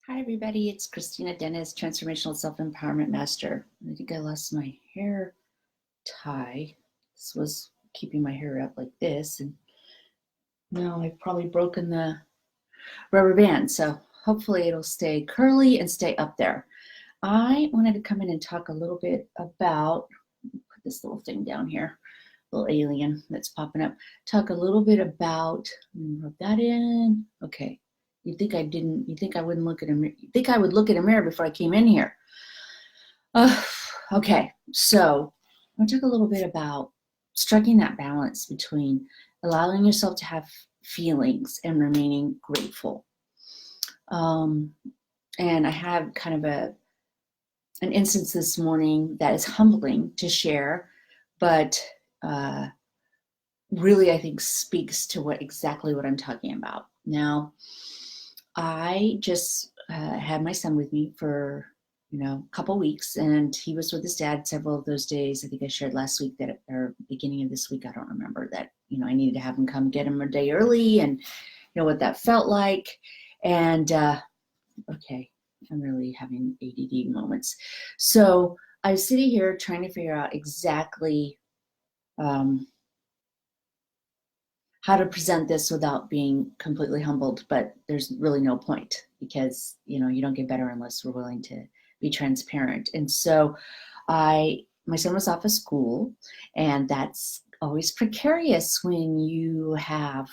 Hi, everybody. It's Kristina Dennis, Transformational Self-Empowerment Master. I think I lost my hair tie. This was keeping my hair up like this, and now I've probably broken the rubber band, so hopefully it'll stay curly and stay up there. I wanted to come in and talk a little bit about, put this little thing down here, little alien that's popping up, talk a little bit about, rub that in, okay. You think I wouldn't look at a mirror, you think I would look at a mirror before I came in here. Okay, so I'll talk a little bit about striking that balance between allowing yourself to have feelings and remaining grateful. And I have kind of an instance this morning that is humbling to share, but really I think speaks to exactly what I'm talking about. Now, I just had my son with me for a couple weeks, and he was with his dad several of those days. I think I shared last week that, or beginning of this week, I don't remember, that I needed to have him come get him a day early, and what that felt like. And okay, I'm really having ADD moments. So I was sitting here trying to figure out exactly how to present this without being completely humbled, but there's really no point, because you don't get better unless we're willing to be transparent. And so my son was off of school, and that's always precarious when you have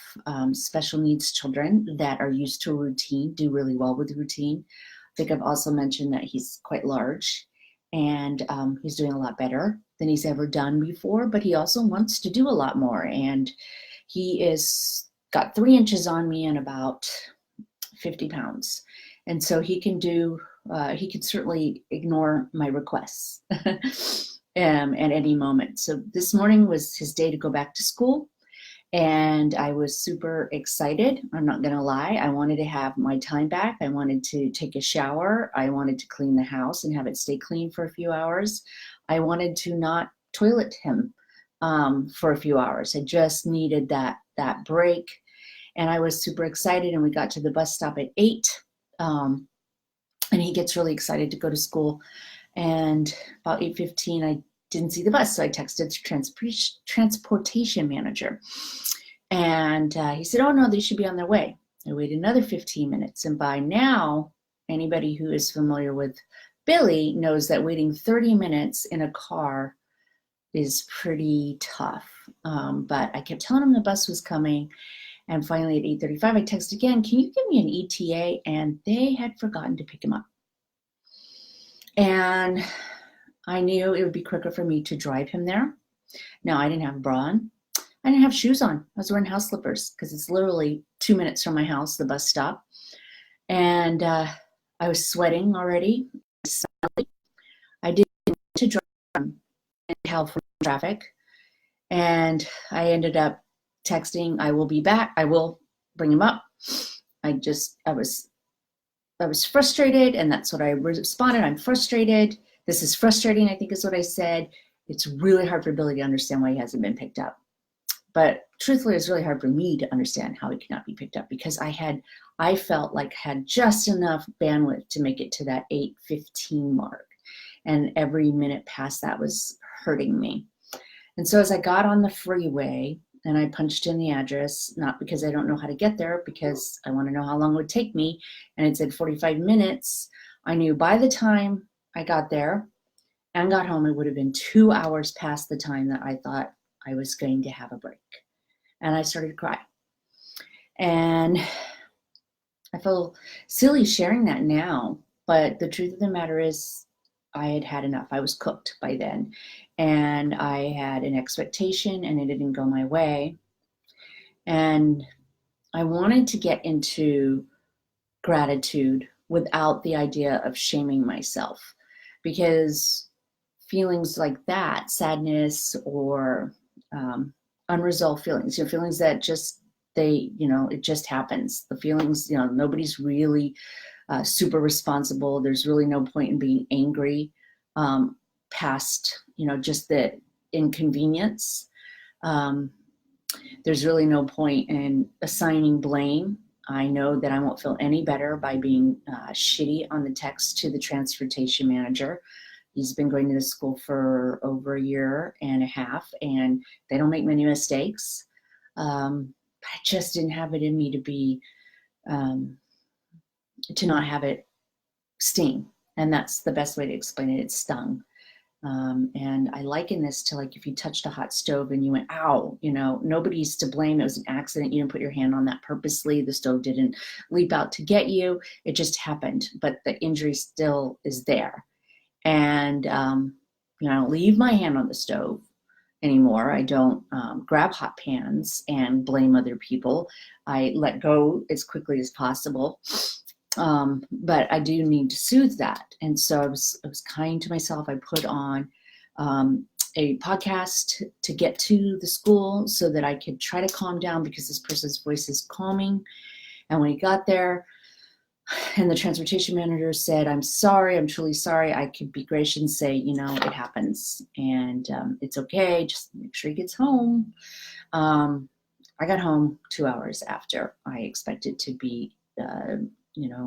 special needs children that are used to a routine, do really well with the routine. I think I've also mentioned that he's quite large, and he's doing a lot better than he's ever done before, but he also wants to do a lot more. And he is got 3 inches on me and about 50 pounds. And so he can certainly ignore my requests at any moment. So this morning was his day to go back to school, and I was super excited. I'm not going to lie. I wanted to have my time back. I wanted to take a shower. I wanted to clean the house and have it stay clean for a few hours. I wanted to not toilet him for a few hours. I just needed that break, and I was super excited. And we got to the bus stop at 8, and he gets really excited to go to school. And about 8:15, I didn't see the bus, so I texted the transportation manager, and he said, "Oh no, they should be on their way." I waited another 15 minutes, and by now, anybody who is familiar with Billy knows that waiting 30 minutes in a car is pretty tough. But I kept telling him the bus was coming, and finally at 8:35 I texted again, "Can you give me an ETA?" And they had forgotten to pick him up. And I knew it would be quicker for me to drive him there. Now, I didn't have a bra on. I didn't have shoes on. I was wearing house slippers because it's literally 2 minutes from my house, the bus stop. And I was sweating already. I didn't want to drive him in California traffic. And I ended up texting, "I will be back. I will bring him up." I was frustrated, and that's what I responded. "I'm frustrated. This is frustrating," I think is what I said. "It's really hard for Billy to understand why he hasn't been picked up." But truthfully, it's really hard for me to understand how he cannot be picked up, because I felt like I had just enough bandwidth to make it to that 8:15 mark. And every minute past that was hurting me. And so as I got on the freeway and I punched in the address, not because I don't know how to get there, because I want to know how long it would take me, and it said 45 minutes, I knew by the time I got there and got home, it would have been 2 hours past the time that I thought I was going to have a break. And I started to cry. And I feel silly sharing that now, but the truth of the matter is I had had enough. I was cooked by then, and I had an expectation, and it didn't go my way. And I wanted to get into gratitude without the idea of shaming myself, because feelings like that, sadness or unresolved feelings, feelings that just, it just happens. The feelings, nobody's really super responsible. There's really no point in being angry past, just the inconvenience. There's really no point in assigning blame I know that I won't feel any better by being shitty on the text to the transportation manager. He's been going to this school for over a year and a half, and they don't make many mistakes. But I just didn't have it in me to not have it sting. And that's the best way to explain it. It stung. And I liken this to like if you touched a hot stove and you went, ow, nobody's to blame. It was an accident. You didn't put your hand on that purposely. The stove didn't leap out to get you. It just happened. But the injury still is there. And, I don't leave my hand on the stove anymore. I don't grab hot pans and blame other people. I let go as quickly as possible. But I do need to soothe that. And so I was kind to myself. I put on a podcast to get to the school so that I could try to calm down, because this person's voice is calming. And when he got there, and the transportation manager said, I'm sorry, I'm truly sorry. I could be gracious and say, it happens and it's okay. Just make sure he gets home. I got home 2 hours after I expected to be,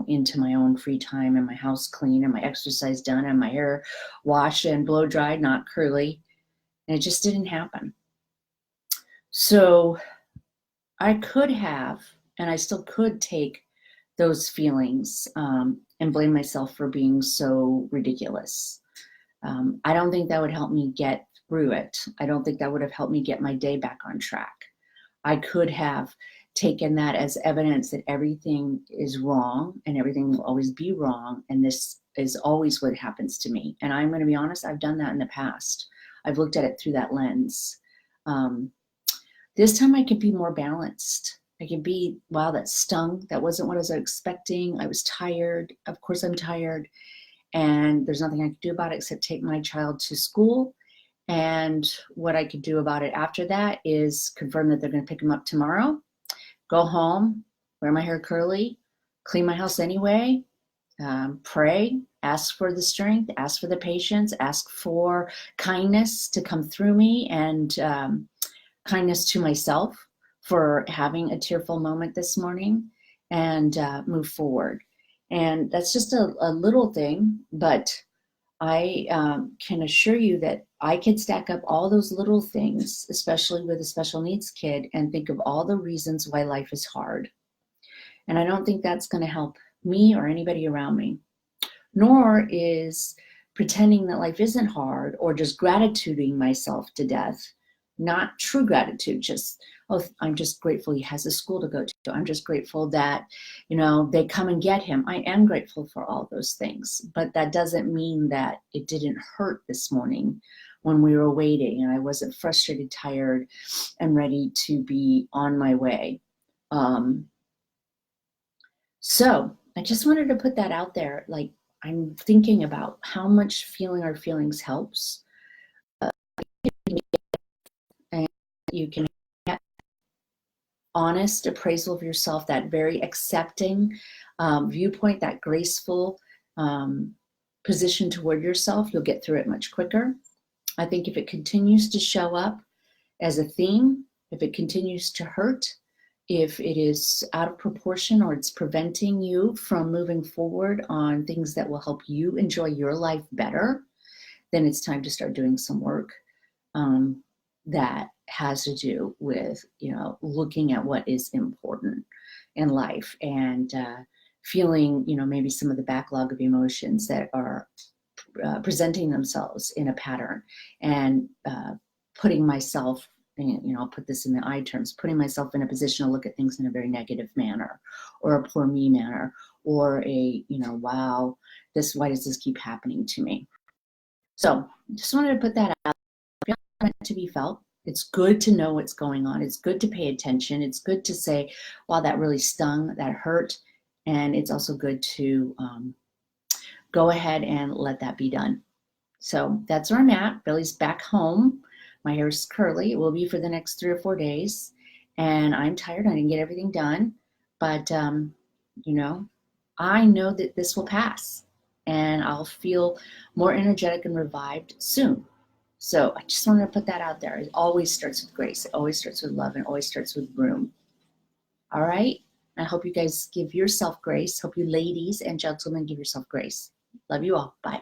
into my own free time and my house clean and my exercise done and my hair washed and blow dried, not curly. And it just didn't happen. So I could have, and I still could take those feelings and blame myself for being so ridiculous. I don't think that would help me get through it. I don't think that would have helped me get my day back on track. I could have taken that as evidence that everything is wrong and everything will always be wrong, and this is always what happens to me. And I'm going to be honest, I've done that in the past. I've looked at it through that lens. This time I could be more balanced. I could be, wow, that stung. That wasn't what I was expecting. I was tired. Of course I'm tired. And there's nothing I could do about it except take my child to school. And what I could do about it after that is confirm that they're going to pick him up tomorrow, go home, wear my hair curly, clean my house anyway, pray, ask for the strength, ask for the patience, ask for kindness to come through me, and kindness to myself for having a tearful moment this morning, and move forward. And that's just a little thing, but I can assure you that I could stack up all those little things, especially with a special needs kid, and think of all the reasons why life is hard. And I don't think that's going to help me or anybody around me. Nor is pretending that life isn't hard or just gratituding myself to death. Not true gratitude, just, oh, I'm just grateful he has a school to go to. I'm just grateful that, they come and get him. I am grateful for all those things, but that doesn't mean that it didn't hurt this morning when we were waiting and I wasn't frustrated, tired, and ready to be on my way. So I just wanted to put that out there. Like, I'm thinking about how much feeling our feelings helps. And you can get honest appraisal of yourself, that very accepting viewpoint, that graceful position toward yourself. You'll get through it much quicker. I think if it continues to show up as a theme, if it continues to hurt, if it is out of proportion or it's preventing you from moving forward on things that will help you enjoy your life better, then it's time to start doing some work that has to do with, looking at what is important in life and feeling, maybe some of the backlog of emotions that are presenting themselves in a pattern, and putting myself, I'll put this in the I terms, putting myself in a position to look at things in a very negative manner, or a poor me manner, or a, wow, why does this keep happening to me? So just wanted to put that out. To be felt. It's good to know what's going on. It's good to pay attention. It's good to say, wow, that really stung, that hurt. And it's also good to go ahead and let that be done. So that's where I'm at. Billy's back home. My hair's curly. It will be for the next 3 or 4 days. And I'm tired. I didn't get everything done. But, I know that this will pass. And I'll feel more energetic and revived soon. So I just wanted to put that out there. It always starts with grace. It always starts with love, and it always starts with room. All right? I hope you guys give yourself grace. Hope you ladies and gentlemen give yourself grace. Love you all. Bye.